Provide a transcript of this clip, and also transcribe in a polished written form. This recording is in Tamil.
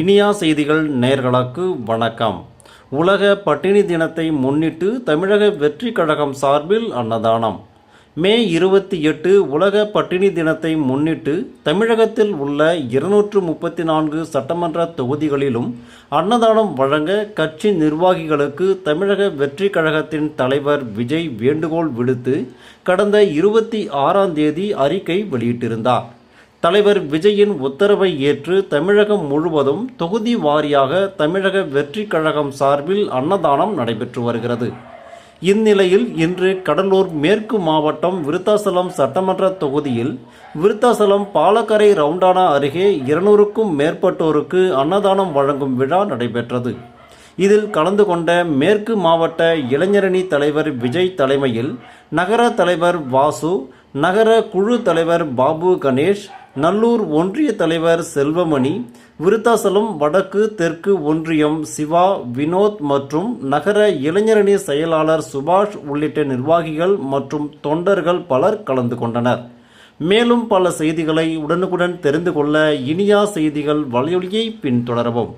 இனியா செய்திகள் நேயர்களுக்கு வணக்கம். உலக பட்டினி தினத்தை முன்னிட்டு தமிழக வெற்றி கழகம் சார்பில் அன்னதானம். மே 28 உலக பட்டினி தினத்தை முன்னிட்டு தமிழகத்தில் உள்ள 234 சட்டமன்ற தொகுதிகளிலும் அன்னதானம் வழங்க கட்சி நிர்வாகிகளுக்கு தமிழக வெற்றி கழகத்தின் தலைவர் விஜய் வேண்டுகோள் விடுத்து கடந்த 26ஆம் தேதி அறிக்கை வெளியிட்டிருந்தார். தலைவர் விஜயின் உத்தரவை ஏற்று தமிழகம் முழுவதும் தொகுதி வாரியாக தமிழக வெற்றி கழகம் சார்பில் அன்னதானம் நடைபெற்று வருகிறது. இந்நிலையில் இன்று கடலூர் மேற்கு மாவட்டம் விருத்தாசலம் சட்டமன்ற தொகுதியில் விருத்தாசலம் பாலக்கரை ரவுண்டானா அருகே 200க்கும் மேற்பட்டோருக்கு அன்னதானம் வழங்கும் விழா நடைபெற்றது. இதில் கலந்து கொண்ட மேற்கு மாவட்ட இளைஞரணி தலைவர் விஜய் தலைமையில் நகர தலைவர் வாசு, நகர குழு தலைவர் பாபு கணேஷ், நல்லூர் ஒன்றிய தலைவர் செல்வமணி, விருத்தாசலம் வடக்கு தெற்கு ஒன்றியம் சிவா, வினோத் மற்றும் நகர இளைஞரணி செயலாளர் சுபாஷ் உள்ளிட்ட நிர்வாகிகள் மற்றும் தொண்டர்கள் பலர் கலந்து கொண்டனர். மேலும் பல செய்திகளை உடனுக்குடன் தெரிந்து கொள்ள இனியா செய்திகள் வலையொலியை பின்தொடரவும்.